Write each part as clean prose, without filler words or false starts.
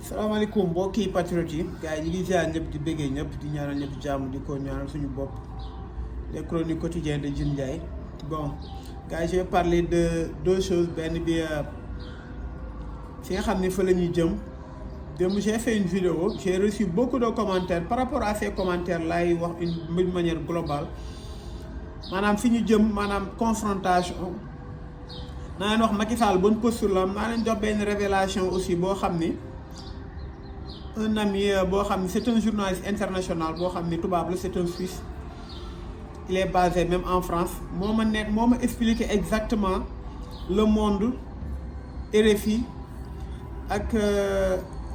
salaamaaleykum mbokki patriote yi gars yi ñu ngi ziar ñëpp di bëggee ñëpp di ñaanal ñëpp jàmm di ko ñaanal suñu bopp les chroniques quotidiennes de Djine Ndiaye. Bon gars yi je vais parler de deux choses. Benn bi fi nga xam ne fa la ñuy jëm démb j'ai fait une vidéo, j'ai reçu beaucoup de commentaires. Par rapport à ces commentaires laay wax une manière globale maanaam fi ñu jëm maanaam confrontation. naa leen wax Macky Sall bonne posture la naa leen jox benn révélation aussi boo xam ni un ami boo xam ni c'est un journaliste international boo xam ni tubaab la, c'est un Suisse, il est basé même en France. moo ma expliqué exactement le monde RFI ak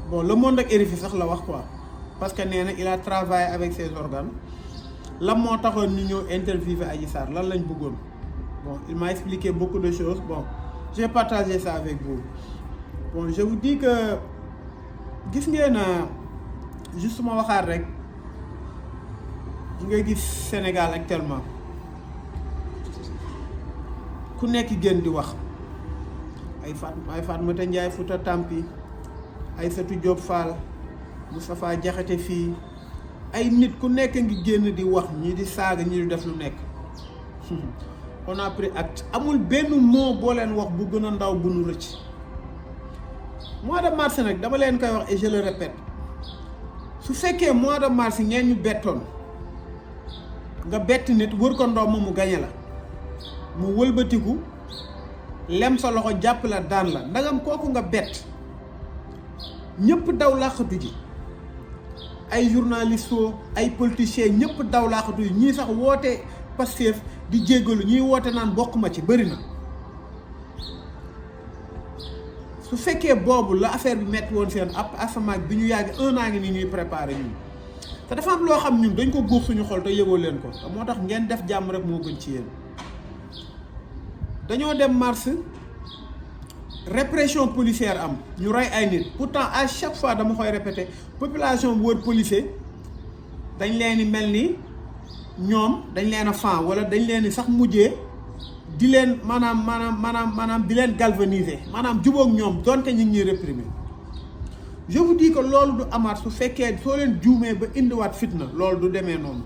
bon le monde ak RFI sax la wax quoi, parce que nee na il a travaillé avec ses organes. lan moo taxoon ñu ñëw interviewer Adji Sarr lan lañ bëggoon. Bon, il m'a expliqué beaucoup de choses. Bon, je vais partager ça avec vous. Bon, je vous dis que gis ngeen justement waxaat rek nga gis Sénégal actuellement ku nekk gën di wax ay Fatoumata Ndiaye Fouta Tampi, Aïssatou Diop Fall, Moustapha Diakhaté fii ay nit ku nekk ngi génn di wax ñi di saaga ñi di def lu nekk. On a pris acte. Amul benn mot boo leen wax bu gën a ndaw bu nu rëcc. Mois de mars nag dama leen koy wax et je le répète, su fekkee mois de mars ngeen ñu bettoon nga bett nit wër ko ndox mu gañe la mu wëlbatiku lem sa loxo jàpp la daan la ndagam kooku nga bett ñëpp daw làqatu ji ay journalistes ay politiciens ñëpp daw làqatu ji ñii sax woote Pastef di jéggalu ñuy woote naan bokk ma ci bëri na. su fekkee boobu la affaire bi metti woon seen ab asamaak bi ñu yàgg un an ngi ni ñuy préparé ñun te dafa am loo xam ñun dañ ko góox suñu xol te yëgoo leen ko moo tax ngeen def jàmm rek moo gën ci yéen. dañoo dem mars répression policière am ñu rey ay nit, pourtant à chaque fois dama koy répéter population bu wër policier dañ leen di mel ni ñoom dañ leen a fan wala dañ leen sax mujjee di leen maanaam di leen galvaniser maanaam jubóog ñoom donte ñu ngi ñuy réprimer. Je vous dis que loolu du amaat su fekkee soo leen juumee ba indiwaat fitna loolu du demee noonu.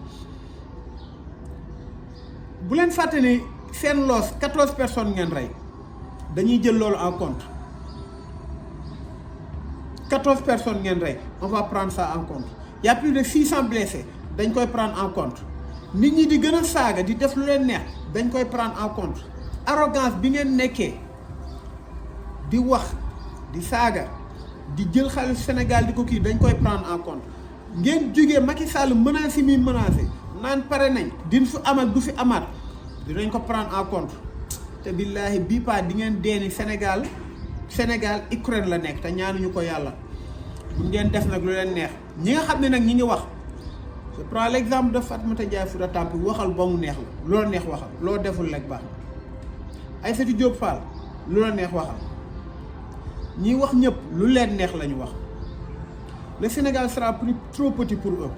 bu leen fàtte ni seen loos 14 personnes ngeen rey dañuy jël loolu en compte. 14 personnes ngeen rey on va prendre ça en compte. Il y a plus de 600 blessés dañ koy prendre en compte. nit ñi di gën a saaga di def lu leen neex dañ koy prendre en compte. Arrogance bi ngeen nekkee di wax di saaga di jël xaalis Sénégal di ko kii dañ koy prendre en compte. ngeen jógee Macky Sall menacé mi menacé naan pare nañ din fi amat du fi amaat dinañ ko prendre en compte. te billaahi bii pas di ngeen deeni Sénégal Ukraine la nekk te ñaanuñu ko yàlla. bu ngeen def nag lu leen neex ñi nga xam ne nag ñi ngi wax. Je prends l'exemple de Fatoumata Ndiaye Fouta Tampi waxal ba mu neex la loo neex waxal loo deful rek baax Aïssatou Diop Fall lu la neex waxal ñi wax ñëpp lu leen neex la ñu wax. Le Sénégal sera trop petit pour eux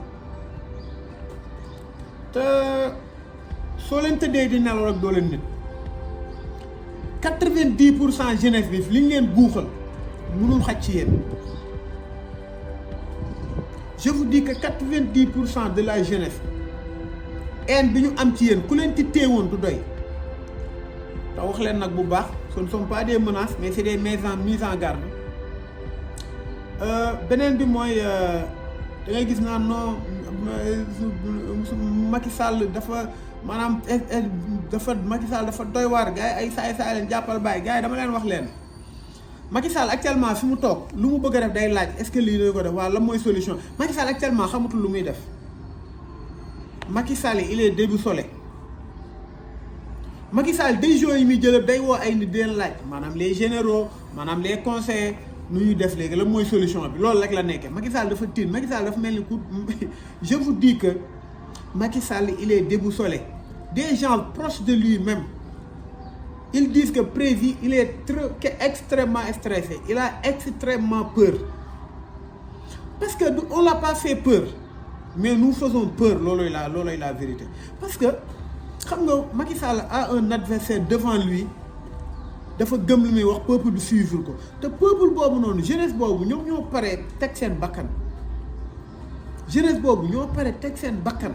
te soo leen tëddee di nelaw rek doo leen nit 90% jeunesse bi li ñu leen guuxal mënul xaj ci yéen. Je vous dis que 90% de la jeunesse haine bi ñu am ci yéen ku leen ci téewoon du doy te wax leen nag bu baax ce ne sont pas des menaces mais c'est des mises en garde. beneen bi mooy da ngay gis naan non Macky Sall dafa maanaam Macky Sall dafa doy waar gars yi ay saay leen jàppal bàyyi gars yi dama leen wax leen. Macky Sall actuellement fi mu toog lu mu bëgg a def day laaj est-ce que lii lay ko def waaw lan mooy solution. Macky Sall actuellement xamatul lu muy def. Macky Sall il est déboussolé. Macky Sall décision yi muy jël day woo ay nit di leen laaj maanaam les généraux maanaam les conseillers nu ñuy def léegi lan mooy solution bi loolu rek la nekkee. Macky Sall dafa tiit Macky Sall dafa mel ni ku je vous dis que Macky Sall il est déboussolé. Des gens proches de lui-même. Ils disent que Prési, il est extrêmement stressé. Il a extrêmement peur. Parce qu'on ne l'a pas fait peur. Mais nous faisons peur. C'est la vérité. Parce que, comme Macky Sall a un adversaire devant lui, dafa gëm lu muy wax peuple bi suivre ko te peuple boobu noonu jeunesse boobu ñoom ñoo pare teg seen bakkan jeunesse boobu ñoo pare teg seen bakkan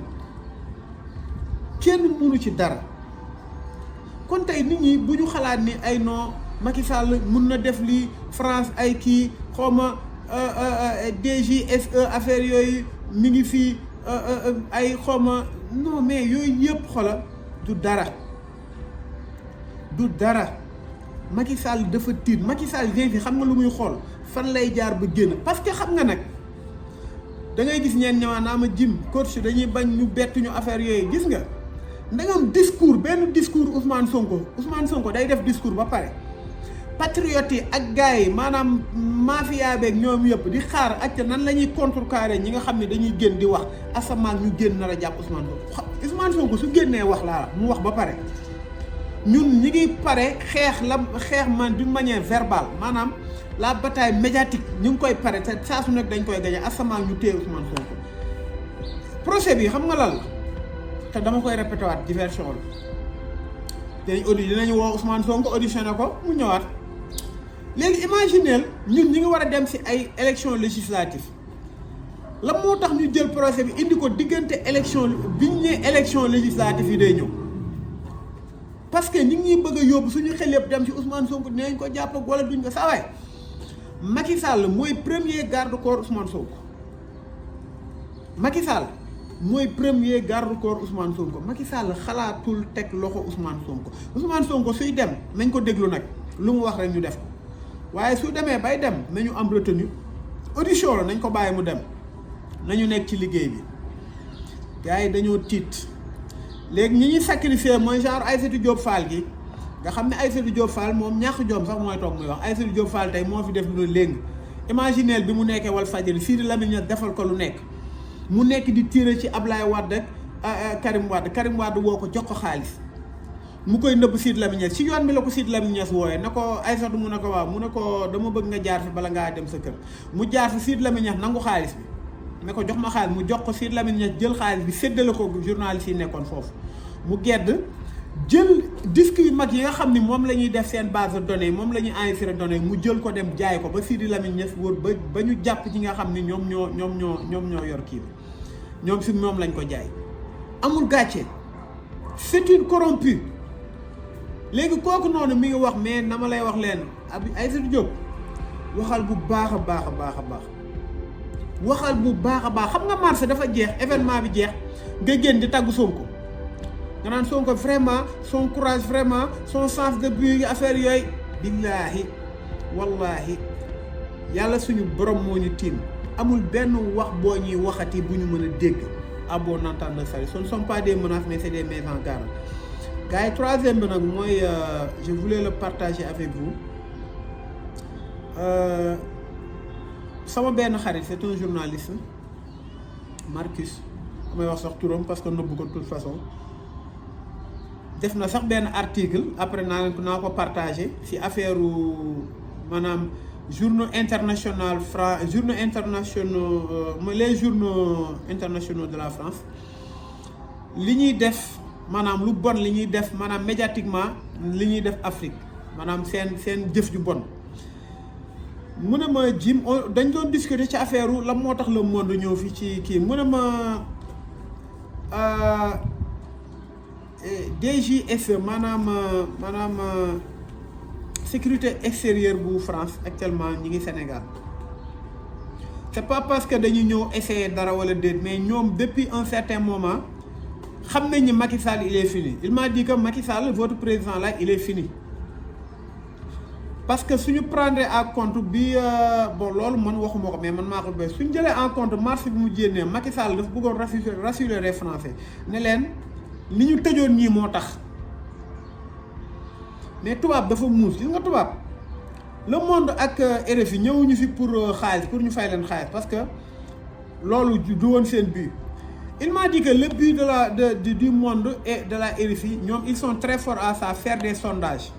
kenn mënu ci dara kon tey nit ñi bu ñu xalaat ni ay non Macky Sall mun na def lii France ay kii xawma DGSE affaire yooyu mi ngi fii ay xawma non mais yooyu yëpp xola du dara Macky Sall dafa tiit Macky Sall vient fi xam nga lu muy xool fan lay jaar ba génn parce que xam nga nag da ngay gis ñeen ñëwaa naa ma jim coach dañuy bañ ñu bett ñu affaire yooyu gis nga ndangam discours benn discours Ousmane Sonko day def discours ba pare patriotes yi ak gars yi maanaam mafia beeg ñoom yëpp di xaar ak nan la ñuy contrecarrer ñi nga xam ne dañuy génn di wax asamaan ñu génn nar a jàpp Ousmane Sonko su génnee wax laa mu wax ba pare ñun ñi ngi pare xeex man d'une manière verbale maanaam la bataille médiatique ñu ngi koy pare te saa su nekk dañ koy gañe asamaan ñu téye Ousmane Sonko procès bi xam nga lan la te dama koy répété waat diversion la dinañu woo Ousmane Sonko auditionné ko mu ñëwaat léegi imagineel ñun ñi ngi war a dem ci ay élection législative la moo tax ñu jël procès bi indi ko diggante élection biñ ne élection législative yi day ñëw parce que ñi ngi bëgg a yóbbu suñu xel yëpp dem ci Ousmane Sonko dinañ ko jàpp wala duñ ko saa waay Macky Sall mooy premier garde corps Ousmane Sonko Macky Sall mooy premier garde corps Ousmane Sonko Macky Sall xalaatul teg loxo Ousmane Sonko suy dem nañ ko déglu nag lu mu wax rek ñu def ko waaye su demee bay dem nañu am retenue audition la nañ ko bàyyi mu dem nañu nekk ci liggéey bi gars yi dañoo tiit léegi ñi ñuy sacrifier mooy genre Aïssatou Diop Fall gi nga xam ne Aïssatou Diop Fall moom ñàkk jom sax mooy toog muy wax Aïssatou Diop Fall tey moo fi def lu léegi imagineel bi mu nekkee Walfadjri Sidi Lamine Niass defal ko lu nekk mu nekk di tirer ci Ablaye Wade ak Karim Wade woo ko jox ko xaalis mu koy nëbb Sidi Lamine Niass ci yoon bi la ko Sidi Lamine Niass wooyee na ko Aïssatou mu ne ko waaw mu ne ko dama bëgg nga jaar fi bala ngaa dem sa kër mu jaar fi Sidi Lamine Niass nangu xaalis bi ne ko jox ma xaalis mu jox ko Sidi Lamine Niass jël xaalis bi séddale ko journaliste yi nekkoon foofu mu gedd jël disque yu mag yi nga xam ni moom la ñuy def seen base de données moom la ñuy enregistré données mu jël ko dem jaay ko ba Sidi Lamine Niass wóor ba ñu jàpp ci nga xam ni ñoom ñoo yor kii bi ñoom si moom lañ ko jaay amul gàcce c'est une corrompu léegi kooku noonu mi ngi wax mais na ma lay wax leen Aïssatou Diop waxal bu baax a baax waxal bu baax a baax xam nga marché dafa jeex événement bi jeex nga génn di tàggu Sonko nga naan Sonko vraiment son courage vraiment son sens de but affaire yooyu billaahi wallaahi yàlla suñu borom moo ñu tiim amul benn wax boo ñuy waxati bu ñu mën a dégg à bon entendeur sari ce ne sont pas des menaces mais c'est des mises en garde gars yi troisième bi nag mooy je voulais le partager avec vous sama benn xarit c'est un journaliste Marcus damay wax sax turam parce que nëbbu ko de toute façon def na sax benn article après naa ko partager ci affaire maanaam journaux internationaux les journaux internationaux de la France li ñuy def maanaam lu bon li ñuy def maanaam médiatiquement li ñuy def Afrique maanaam seen jëf ju bon mu ne ma Jim dañ doon discuter ci affaire la moo tax le monde ñëw fi ci kii mu ne ma DGSE maanaam sécurité extérieure bu France actuellement ñi ngi Sénégal c'est pas parce que dañu ñëw essayer dara wala déet mais ñoom depuis un certain moment xam nañ ni Macky Sall il est fini il m'a dit que Macky Sall votre président là il est fini parce que suñu prendre en compte bi bon loolu man waxuma ko mais man maa ko ba suñu jëlee en compte marché bi mu jénnee Macky Sall dafa bëggoon rassurer les Français ne leen li ñu tëjoon ñii moo tax mais tubaab dafa muus gis nga tubaab le monde ak RFI ñëwuñu fi pour xaalis pour ñu fay leen xaalis parce que loolu du woon seen but il m'a dit que le but du monde et de la RFI ñoom ils sont très forts à ça faire des sondages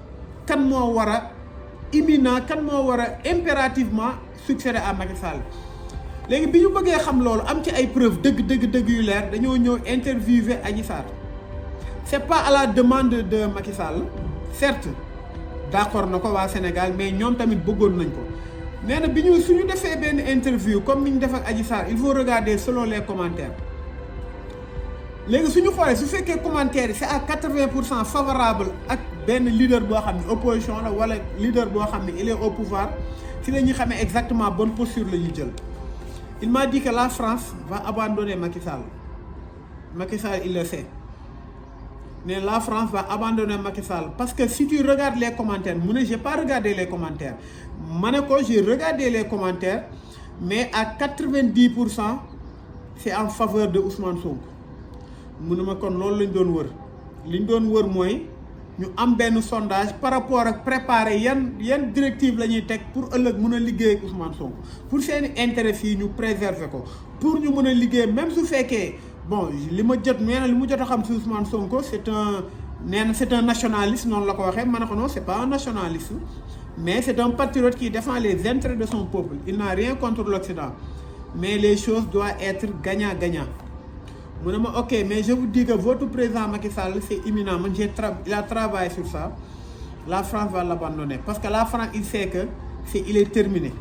kan moo war a imminent kan moo war a impérativement succéder à Macky Sall léegi bi ñu bëggee xam loolu am ci ay preuves dëgg yu leer dañoo ñëw interviewer Adji Sarr c'est pas à la demande de Macky Sall certes d'accord na ko waa Sénégal mais ñoom tamit bëggoon nañ ko nee na bi ñu suñu defee benn interview comme ni ñu def ak Adji Sarr il faut regarder selon les commentaires léegi suñu xoolee su fekkee commentaire yi c'est à 80% favorable ak benn leader boo xam ne opposition la wala leader boo xam ne il est au pouvoir ci la ñuy xamee exactement bonne posture la ñuy jël. Il m'a dit que la France va abandonner Macky Sall. Macky Sall, il le sait. Mais la France va abandonner Macky Sall. Parce que si tu regardes les commentaires, moi, je n'ai pas regardé les commentaires. Maneko, j'ai regardé les commentaires, mais à 90%, c'est en faveur de Ousmane Sonko. Moi, je ne sais pas ce que je ñu am benn sondage par rapport ak préparer yan directive la ñuy teg pour ëllëg mën a liggéey ak Ousmane Sonko pour seeni intérêt fii ñu préserver ko pour ñu mën a liggéey même su fekkee bon li ma jot nee na li mu jot a xam si Ousmane Sonko c'est un nationaliste noonu la ko waxee ma ne ko non c'est pas un nationaliste mais c'est un patriote qui défend les intérêts de son peuple il n'a rien contre l'Occident mais les choses doivent être gagnant-gagnant. Ok, mais je vous dis que votre président Macky Sall, c'est imminent. Il a travaillé sur ça. La France va l'abandonner. Parce que la France, il sait que il est terminé.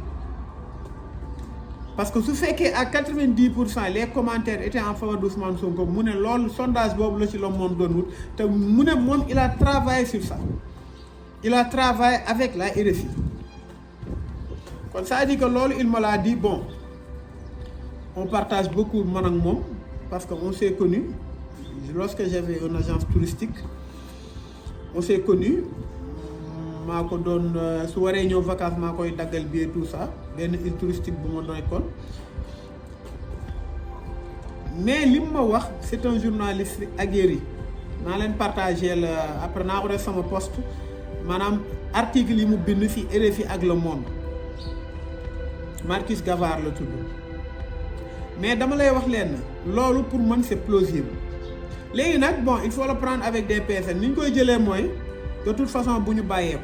Parce que ce fait qu'à 90%, les commentaires étaient en faveur d'Ousmane Sonko, le sondage sur le monde de nous, il a travaillé sur ça. Il a travaillé avec la RFI. Quand ça dit que il me l'a dit, bon, on partage beaucoup de mon parce qu'on s'est connus. Lorsque j'avais une agence touristique, on s'est connus. Je donne su waree ñëw vacances maa koy daggal billet tout ça benn île touristique bu ma doon kon mais li ma wax c'est un journaliste aguerri naa leen partager la après naa ko def sama post maanaam article yi mu bind ci RFI ak Le Monde Marcus Gavard la tudd mais dama lay wax leen loolu pour man c'est plausible léegi nag bon il faut le prendre avec des pincettes ni ñu koy jëlee mooy de toute façon bu ñu bàyyeeku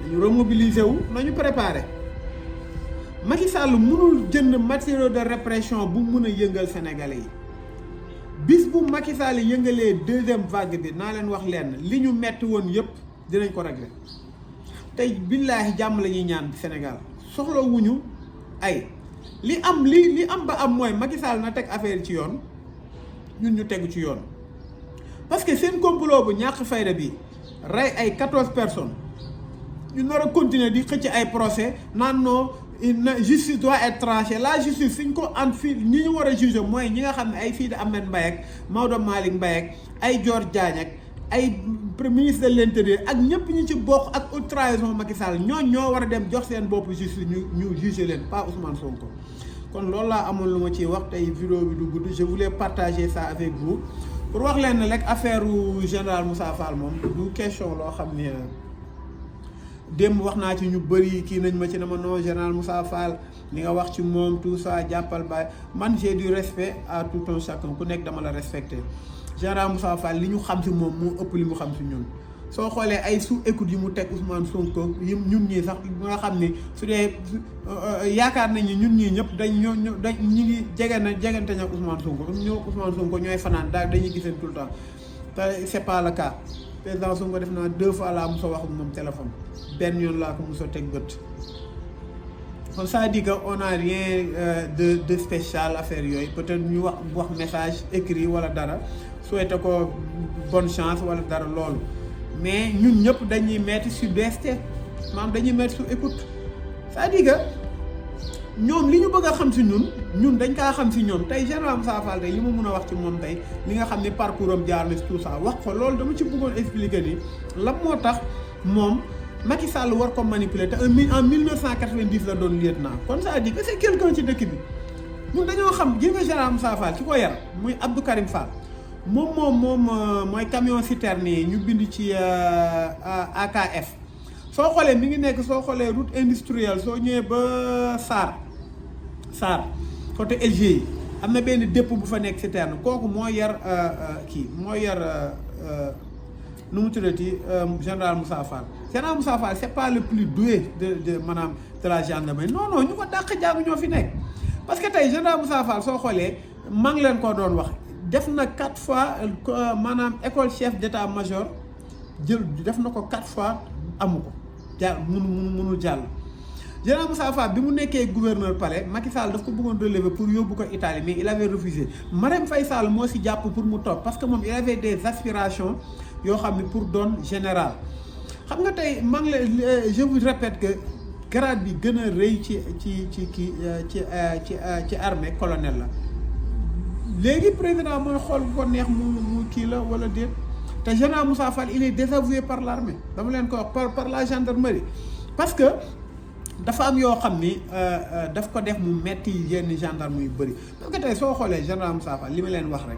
ñu remobiliser wu nañu préparer Macky Sall mënul jënd matériaux de répression bu mën a yëngal Sénégalais yi bis bu Macky Sall yëngalee deuxième vague bi naa leen wax leen li ñu metti woon yëpp dinañ ko régler tey billaahi jàmm la ñuy ñaan Sénégal soxlawuñu ay li am ba am mooy Macky Sall na teg affaire ci yoon ñun ñu tegu ci yoon parce que seen complot bu ñàkk fayda bi rey ay 14 personnes ñu nar a continuer di xëcc ay procès naan non justice doit être tranchée la justice fi ñu ko ànd fii ñi ñu war a juger mooy ñi nga xam ne ay Sidi Ahmed Mbaye ak Maodo Malick Mbaye ak ay Dior Diagne ak ay ministre de l'intérieur ak ñëpp ñi ci bokk ak haute trahison Macky Sall ñoo war a dem jox seen bopp justice ñu juger leen pas Ousmane Sonko. kon loolu laa amoon lu ma ciy wax tey vidéo bi du gudd je voulais partager ça avec vous pour wax leen ne rek affaire général Moussa Fall moom du question loo xam ne démb wax naa ci ñu bëri kii nañ ma ci ne ma non général Moussa Fall li nga wax ci moom tout ça jàppal baay man j'ai du respect à tout un chacun ku nekk dama la respecter général Moussa Fall li ñu xam ci moom moo ëpp li mu xam ci ñun soo xoolee ay sous-écoute yi mu teg Ousmane Sonko yi ñun ñii sax nga xam ni su dee yaakaar nañ ni ñun ñii ñëpp ñu ngi jegante ñak Ousmane Sonko Ousmane Sonko ñooy fanaan daal dañuy giseen tout le temps te c'est pas le cas président Sonko def naa 2 fois laa mos a wax ak moom téléphone benn yoon laa ko mos a teg bët kon ça dit que on a rien de spécial affaire yooyu peut-être ñu wax message écrit wala dara souhaité ko bonne chance wala dara loolu mais ñun ñëpp dañuy mettre sur DST maanaam dañuy mettre sur écoute c'est-à-dire que ñoom li ñu bëgg a xam si ñun dañ kaa xam si ñoom tey général Moussa Fall tey li ma mën a wax ci moom tey li nga xam ne parcours am jaar na si tout ça wax ko loolu dama ci bëggoon expliquer ni lan moo tax moom Macky Sall war ko manipuler te en 1990 la doon lieutenant kon ça dit que c'est quelqu'un ci dëkk bi ñun dañoo xam ji nga général Moussa Fall ci ko yar muy Abdou Karim Fall moom mooy camion citerne yi ñu bind ci AKF soo xoolee mi ngi nekk soo xoolee route industrielle soo ñëwee ba Sarr côté LG yi am na benn dépôt bu fa nekk citerne kooku moo yar nu mu tuddati général Moussa Fall général Moussa Fall c'est pas le plus doué de maanaam de la gendarmerie non ñu ko dàq jàng ñoo fi nekk parce que tey général Moussa Fall soo xoolee maa ngi leen koo doon wax def na 4 fois maanaam école chef d'état-major def na ko 4 fois amu ko mënul jàll. Général Moussa Fall bi mu nekkee gouverneur palais Macky Sall daf ko bëggoon relever pour yóbbu ko Italie mais il avait refusé. Marème Faye Sall moo si jàpp pour mu toog parce que moom il avait des aspirations yoo xam ne pour doon général. xam nga tey maa ngi la je vous répète que grade bi gën a rëy ci armée colonel la léegi président mooy xool bu ko neex mu kii la wala déet te général Moussa Fall il est désavoué par l'armée dama leen ko wax par la gendarmerie parce que dafa am yoo xam ni daf ko def mu metti yenn gendarme yu bëri parce que tey soo xoolee général Moussa Fall li ma leen wax rek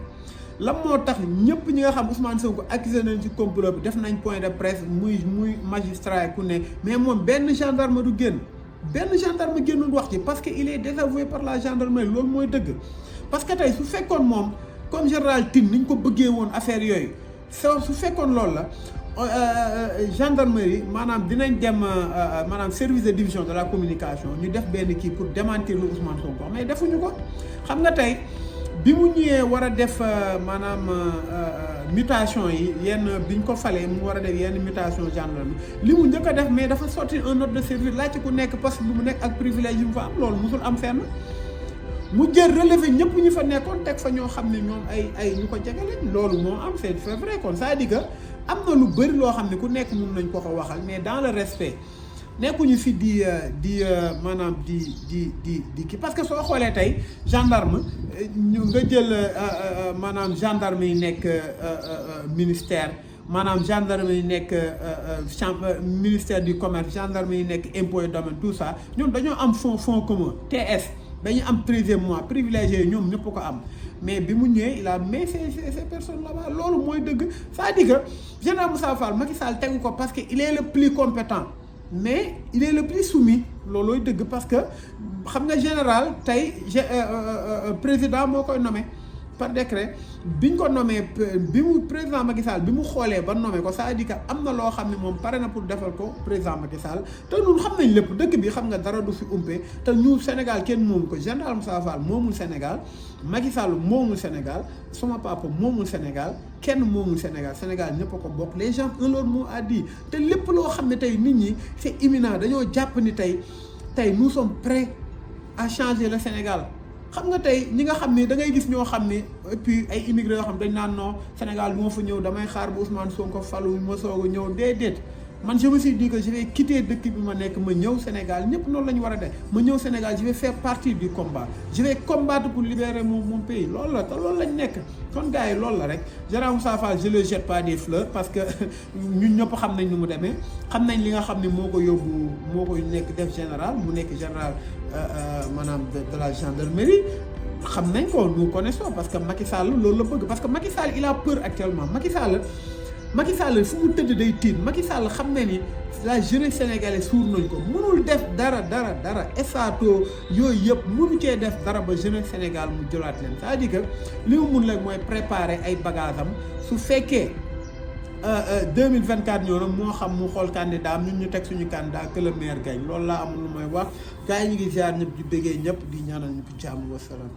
lan moo tax ñëpp ñi nga xam Ousmane Sonko accusé nañ ci complot bi def nañ point de presse muy magistrat ku ne mais moom benn gendarme du génn benn gendarme génnul wax ci parce que il est désavoué par la gendarmerie loolu mooy dëgg parce que tey su fekkoon moom comme général Tine ni ñu ko bëggee woon affaire yooyu su fekkoon loolu la gendarmerie maanaam dinañ dem maanaam service de division de la communication ñu def benn kii pour démentir lu Ousmane Sonko mais defuñu ko xam nga tey bi mu ñëwee war a def maanaam mutation yi yenn biñ ko falee mu war a def yenn mutation gendarme li mu njëkk a def mais dafa sorti un ordre de service laajte ku nekk poste bi mu nekk ak privilège yi mu fa am loolu musul am fenn mu jël relevé ñëpp ñu fa nekkoon teg fa ñoo xam ne ñoom ay ñu ko jege lañ loolu moo am c'est vrai kon c'est-à-dire que am na lu bëri loo xam ne ku nekk mun nañ ko waxal mais dans le respect nekkuñu fi di maanaam di kii parce que soo xoolee tey gendarme ñu nga jël maanaam gendarme yi nekk ministère maanaam gendarme yi nekk ministère du commerce gendarme yi nekk impôt et domaine tout ça ñoom dañoo am fonds commun TS dañu am 13e mois privilégié ñoom ñëpp ko am mais bi mu ñëwee il a mis ces personnes là-bas loolu mooy dëgg c'est-à-dire que général Moussa Fall Macky Sall tegu ko parce que il est le plus compétent mais il est le plus soumis loolooy dëgg parce que xam nga général tey président moo koy nommé par décret biñ ko nommé bi mu président Macky Sall bi mu xoolee ba nommé ko c'est-à-dire que am na loo xam ne moom pare na pour defal ko président Macky Sall te ñun xam nañ lépp dëkk bi xam nga dara du fi umpe te ñu Sénégal kenn moomu ko général Moussa Fall moomul Sénégal Macky Sall moomul Sénégal sama papa moomul Sénégal kenn moomul Sénégal Sénégal ñëpp a ko bokk les gens ont leur mot à dire te lépp loo xam ne tey nit ñi c'est imminent dañoo jàpp ni tey nous sommes prêts à changer le Sénégal. xam nga tey ñi nga xam ni da ngay gis ñoo xam ni et puis ay immigré yoo xam dañ naan non Sénégal bi ma fa ñëw damay xaar ba Ousmane Sonko falu ma soog a ñëw déedéet man je me suis dit que je vais quitter dëkk bi ma nekk ma ñëw Sénégal ñëpp noonu la ñu war a def ma ñëw Sénégal je vais faire partie du combat je vais combattre pour libérer mon pays loolu la te loolu lañ nekk kon gars yi loolu la rek général Moussa Fall je le jette pas des fleurs parce que ñun ñëpp xam nañ ni mu demee xam nañ li nga xam ni moo ko yóbbu moo ko nekk def général mu nekk général maanaam de la gendarmerie xam nañ ko nous connaissons parce que Macky Sall loolu la bëgg parce que Macky Sall il a peur actuellement Macky Sall fu mu tëdd day tiit Macky Sall xam na ni la jeunesse sénégalaise suur nañ ko mënul def dara estato yooyu yëpp mënu cee def dara ba jeunesse Sénégal mu jëlaat leen c'est-à-dire que li mu mun rek mooy préparer ay bagages am su fekkee 2024 ñoo nag moo xam mu xool candidat am ñun ñu teg suñu candidat que le maire gagne loolu laa amul lu may wax gars yi ñu ngi ziar ñëpp di bëggee ñëpp di ñaanal ñëpp jàmm wasalaam